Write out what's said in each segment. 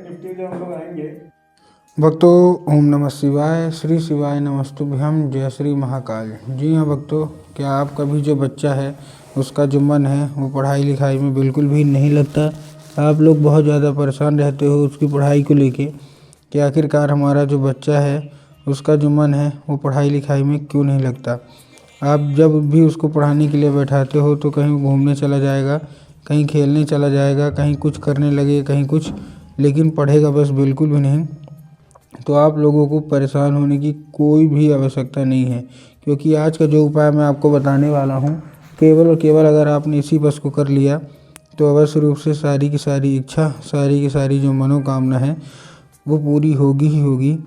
Nifty जो हम लोग आएंगे। भक्तों, ओम नमः शिवाय, श्री शिवाय नमस्तुभ्यम, जय श्री महाकाल। जी हाँ भक्तों, क्या आपका भी जो बच्चा है उसका जो मन है वो पढ़ाई लिखाई में बिल्कुल भी नहीं लगता। आप लोग बहुत ज़्यादा परेशान रहते हो उसकी पढ़ाई को लेके कि आखिरकार हमारा जो बच्चा है उसका जो मन है वो पढ़ाई लिखाई में क्यों नहीं लगता। आप जब भी उसको पढ़ाने के लिए बैठाते हो तो कहीं घूमने चला जाएगा, कहीं खेलने चला जाएगा, कहीं कुछ करने लगे, कहीं कुछ, लेकिन पढ़ेगा बस बिल्कुल भी नहीं। तो आप लोगों को परेशान होने की कोई भी आवश्यकता नहीं है, क्योंकि आज का जो उपाय मैं आपको बताने वाला हूँ, केवल और केवल अगर आपने इसी बस को कर लिया तो अवश्य रूप से सारी की सारी इच्छा, सारी की सारी जो मनोकामना है वो पूरी होगी ही होगी।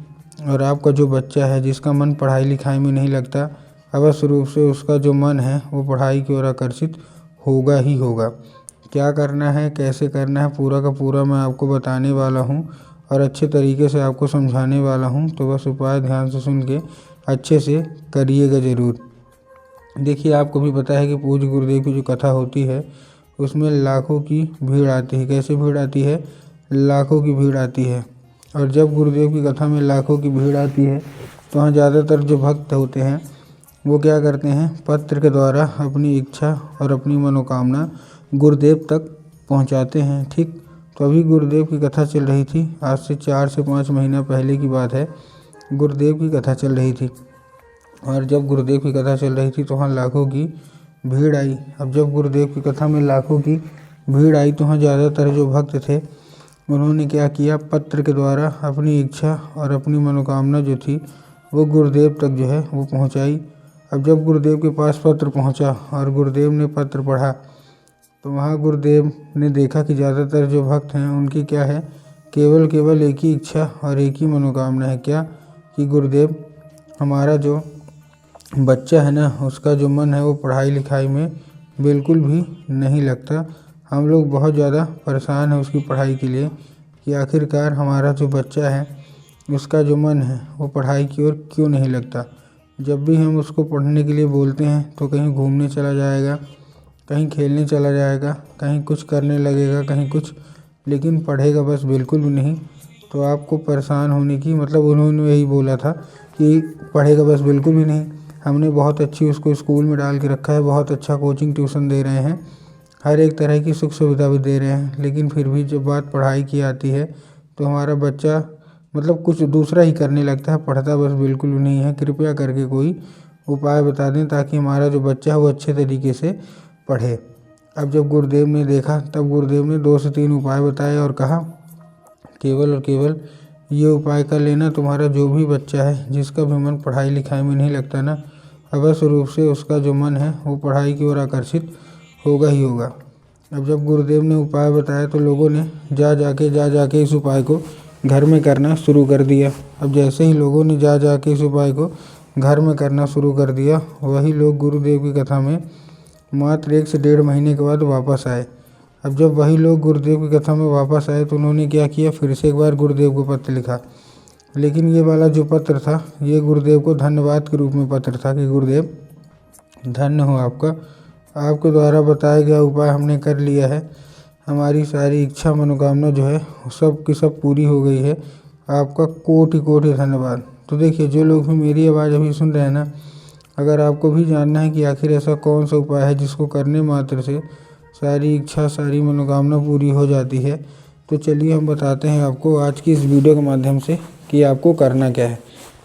और आपका जो बच्चा है जिसका मन पढ़ाई लिखाई में नहीं लगता, अवश्य रूप से उसका जो मन है वो पढ़ाई की ओर आकर्षित होगा ही होगा। क्या करना है, कैसे करना है, पूरा का पूरा मैं आपको बताने वाला हूँ और अच्छे तरीके से आपको समझाने वाला हूँ। तो बस उपाय ध्यान से सुन के अच्छे से करिएगा ज़रूर। देखिए, आपको भी पता है कि पूज्य गुरुदेव की जो कथा होती है उसमें लाखों की भीड़ आती है। कैसे भीड़ आती है? लाखों की भीड़ आती है। और जब गुरुदेव की कथा में लाखों की भीड़ आती है तो वहाँ ज़्यादातर जो भक्त होते हैं वो क्या करते हैं, पत्र के द्वारा अपनी इच्छा और अपनी मनोकामना गुरुदेव तक पहुँचाते हैं। ठीक, तो अभी गुरुदेव की कथा चल रही थी, आज से 4 से 5 महीना पहले की बात है। गुरुदेव की कथा चल रही थी और जब गुरुदेव की कथा चल रही थी तो वहाँ लाखों की भीड़ आई। अब जब गुरुदेव की कथा में लाखों की भीड़ आई तो वहाँ ज़्यादातर जो भक्त थे उन्होंने क्या किया, पत्र के द्वारा अपनी इच्छा और अपनी मनोकामना जो थी वो गुरुदेव तक जो है वो पहुँचाई। अब जब गुरुदेव के पास पत्र पहुँचा और गुरुदेव ने पत्र पढ़ा तो वहाँ गुरुदेव ने देखा कि ज़्यादातर जो भक्त हैं उनकी क्या है, केवल एक ही इच्छा और एक ही मनोकामना है। क्या? कि गुरुदेव, हमारा जो बच्चा है ना उसका जो मन है वो पढ़ाई लिखाई में बिल्कुल भी नहीं लगता। हम लोग बहुत ज़्यादा परेशान हैं उसकी पढ़ाई के लिए कि आखिरकार हमारा जो बच्चा है उसका जो मन है वो पढ़ाई की ओर क्यों नहीं लगता। जब भी हम उसको पढ़ने के लिए बोलते हैं तो कहीं घूमने चला जाएगा, कहीं खेलने चला जाएगा, कहीं कुछ करने लगेगा, कहीं कुछ, लेकिन पढ़ेगा बस बिल्कुल भी नहीं। तो आपको परेशान होने की मतलब उन्होंने यही बोला था कि पढ़ेगा बस बिल्कुल भी नहीं। हमने बहुत अच्छी उसको स्कूल में डाल के रखा है, बहुत अच्छा कोचिंग ट्यूशन दे रहे हैं, हर एक तरह की सुख सुविधा भी दे रहे हैं, लेकिन फिर भी जब बात पढ़ाई की आती है तो हमारा बच्चा मतलब कुछ दूसरा ही करने लगता है, पढ़ता बस बिल्कुल भी नहीं है। कृपया करके कोई उपाय बता दें ताकि हमारा जो बच्चा है वो अच्छे तरीके से पढ़े। अब जब गुरुदेव ने देखा तब गुरुदेव ने 2 से 3 उपाय बताए और कहा, केवल और केवल ये उपाय कर लेना, तुम्हारा जो भी बच्चा है जिसका भी मन पढ़ाई लिखाई में नहीं लगता ना, अवश्य रूप से उसका जो मन है वो पढ़ाई की ओर आकर्षित होगा ही होगा। अब जब गुरुदेव ने उपाय बताया तो लोगों ने जा जाके इस उपाय को घर में करना शुरू कर दिया। अब जैसे ही लोगों ने जा के इस उपाय को घर में करना शुरू कर दिया, वही लोग गुरुदेव की कथा में मात्र 1 से 1.5 महीने के बाद वापस आए। अब जब वही लोग गुरुदेव की कथा में वापस आए तो उन्होंने क्या किया, फिर से एक बार गुरुदेव को पत्र लिखा। लेकिन ये वाला जो पत्र था ये गुरुदेव को धन्यवाद के रूप में पत्र था कि गुरुदेव धन्य हो आपका, आपके द्वारा बताया गया उपाय हमने कर लिया है, हमारी सारी इच्छा मनोकामना जो है सब की सब पूरी हो गई है, आपका कोटि कोटि धन्यवाद। तो देखिए, जो लोग भी मेरी आवाज़ अभी सुन रहे हैं ना, अगर आपको भी जानना है कि आखिर ऐसा कौन सा उपाय है जिसको करने मात्र से सारी इच्छा सारी मनोकामना पूरी हो जाती है, तो चलिए हम बताते हैं आपको आज की इस वीडियो के माध्यम से कि आपको करना क्या है।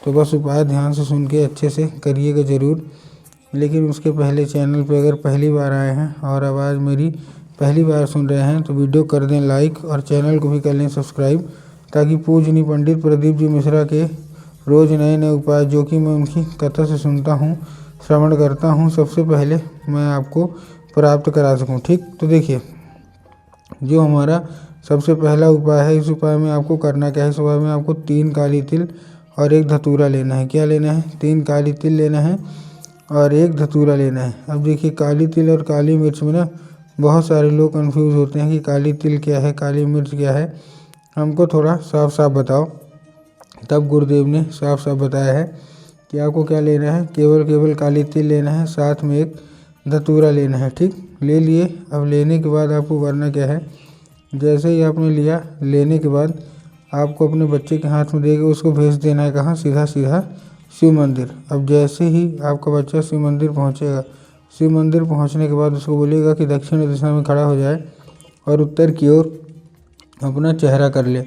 तो बस उपाय ध्यान से सुन के अच्छे से करिएगा ज़रूर। लेकिन उसके पहले चैनल पर अगर पहली बार आए हैं और आवाज़ मेरी पहली बार सुन रहे हैं तो वीडियो कर दें लाइक और चैनल को भी कर लें सब्सक्राइब, ताकि पूजनीय पंडित प्रदीप जी मिश्रा के रोज़ नए नए उपाय जो कि मैं उनकी कथा से सुनता हूँ, श्रवण करता हूँ, सबसे पहले मैं आपको प्राप्त करा सकूँ। ठीक, तो देखिए, जो हमारा सबसे पहला उपाय है, इस उपाय में आपको करना क्या है, इस उपाय में आपको 3 काली तिल और 1 धतूरा लेना है। क्या लेना है? 3 काली तिल लेना है और 1 धतूरा लेना है। अब देखिए, काली तिल और काली मिर्च में ना बहुत सारे लोग कंफ्यूज होते हैं कि काली तिल क्या है, काली मिर्च क्या है, हमको थोड़ा साफ साफ बताओ। तब गुरुदेव ने साफ साफ बताया है कि आपको क्या लेना है, केवल काली तिल लेना है, साथ में 1 धतूरा लेना है। ठीक, ले लिए। अब लेने के बाद आपको करना क्या है, जैसे ही आपने लिया, लेने के बाद आपको अपने बच्चे के हाथ में देके उसको भेज देना है कहाँ, सीधा सीधा शिव मंदिर। अब जैसे ही आपका बच्चा शिव मंदिर पहुँचेगा, शिव मंदिर पहुँचने के बाद उसको बोलिएगा कि दक्षिण दिशा में खड़ा हो जाए और उत्तर की ओर अपना चेहरा कर ले।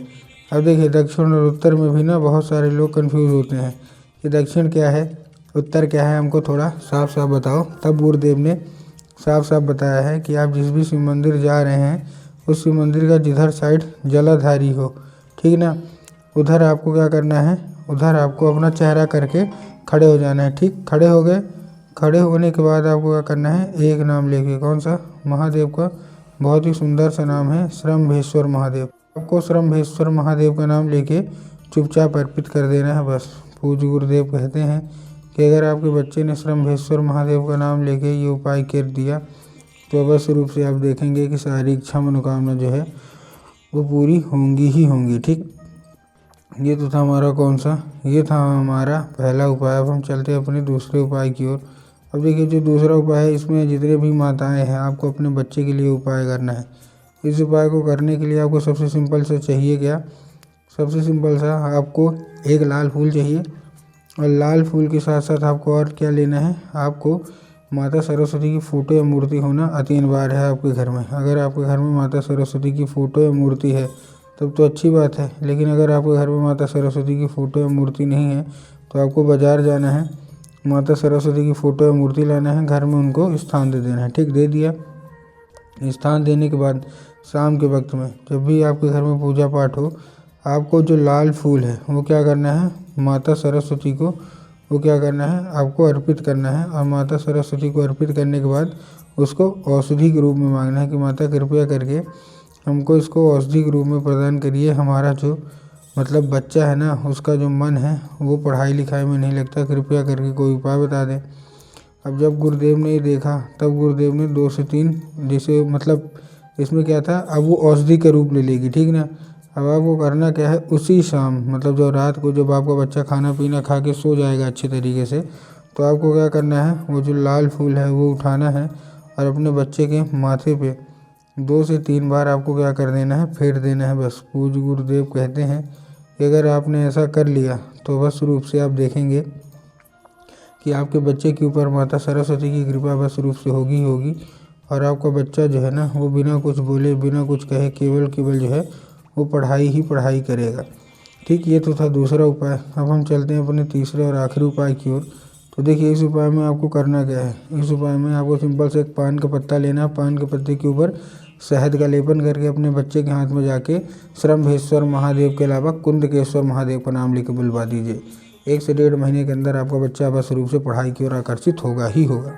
अब देखिए दक्षिण और उत्तर में भी ना बहुत सारे लोग कंफ्यूज होते हैं कि दक्षिण क्या है, उत्तर क्या है, हमको थोड़ा साफ साफ बताओ। तब गुरुदेव ने साफ साफ बताया है कि आप जिस भी शिव मंदिर जा रहे हैं उस शिव मंदिर का जिधर साइड जलाधारी हो, ठीक ना, उधर आपको क्या करना है, उधर आपको अपना चेहरा करके खड़े हो जाना है। ठीक, खड़े हो गए, खड़े होने के बाद आपको क्या करना है, एक नाम लेके, कौन सा, महादेव का बहुत ही सुंदर सा नाम है श्रम्भेश्वर महादेव। आपको श्रम्भेश्वर महादेव का नाम लेके चुपचाप अर्पित कर देना है बस। पूज्य गुरुदेव कहते हैं कि अगर आपके बच्चे ने श्रम्भेश्वर महादेव का नाम लेके ये उपाय कर दिया तो अवश्य रूप से आप देखेंगे कि सारी इच्छा मनोकामना जो है वो पूरी होंगी ही होंगी। ठीक, ये तो था हमारा कौन सा, ये था हमारा पहला उपाय। अब हम चलते हैं अपने दूसरे उपाय की ओर। अब देखिए जो दूसरा उपाय है, इसमें जितने भी माताएं हैं आपको अपने बच्चे के लिए उपाय करना है। इस उपाय को करने के लिए आपको सबसे सिंपल सा चाहिए क्या, सबसे सिंपल सा आपको एक लाल फूल चाहिए और लाल फूल के साथ साथ आपको और क्या लेना है, आपको माता सरस्वती की फ़ोटो या मूर्ति होना अति अनिवार्य है आपके घर में। अगर आपके घर में माता सरस्वती की फ़ोटो या मूर्ति है तब तो अच्छी बात है, लेकिन अगर आपके घर में माता सरस्वती की फ़ोटो या मूर्ति नहीं है तो आपको बाज़ार जाना है, माता सरस्वती की फ़ोटो या मूर्ति लाना है, घर में उनको स्थान दे देना है। ठीक, दे दिया, स्थान देने के बाद शाम के वक्त में जब भी आपके घर में पूजा पाठ हो, आपको जो लाल फूल है वो क्या करना है, माता सरस्वती को वो क्या करना है, आपको अर्पित करना है। और माता सरस्वती को अर्पित करने के बाद उसको औषधि के रूप में मांगना है कि माता कृपया करके हमको इसको औषधि के रूप में प्रदान करिए। हमारा जो मतलब बच्चा है ना, उसका जो मन है वो पढ़ाई लिखाई में नहीं लगता, कृपया करके कोई उपाय बता दें। अब जब गुरुदेव ने ये देखा तब गुरुदेव ने 2 से 3 जैसे मतलब इसमें क्या था, अब वो औषधि का रूप ले लेगी। ठीक ना, अब आपको करना क्या है, उसी शाम मतलब जो रात को जब आपका बच्चा खाना पीना खा के सो जाएगा अच्छे तरीके से, तो आपको क्या करना है, वो जो लाल फूल है वो उठाना है और अपने बच्चे के माथे पे 2 से 3 बार आपको क्या कर देना है, फेर देना है बस। पूज्य गुरुदेव कहते हैं कि अगर आपने ऐसा कर लिया तो अवश्य रूप से आप देखेंगे कि आपके बच्चे के ऊपर माता सरस्वती की कृपा अवश्य रूप से होगी ही होगी और आपका बच्चा जो है ना वो बिना कुछ बोले बिना कुछ कहे केवल जो है वो पढ़ाई ही पढ़ाई करेगा। ठीक, ये तो था दूसरा उपाय। अब हम चलते हैं अपने तीसरे और आखिरी उपाय की ओर। तो देखिए इस उपाय में आपको करना क्या है, इस उपाय में आपको सिंपल से एक पान का पत्ता लेना, पान के पत्ते के ऊपर शहद का लेपन करके अपने बच्चे के हाथ में जाके श्रम्भेश्वर महादेव के अलावा कुंदकेश्वर महादेव का नाम लेकर बुलवा दीजिए। 1 से 1.5 महीने के अंदर आपका बच्चा अवश्य रूप से पढ़ाई की ओर आकर्षित होगा ही होगा।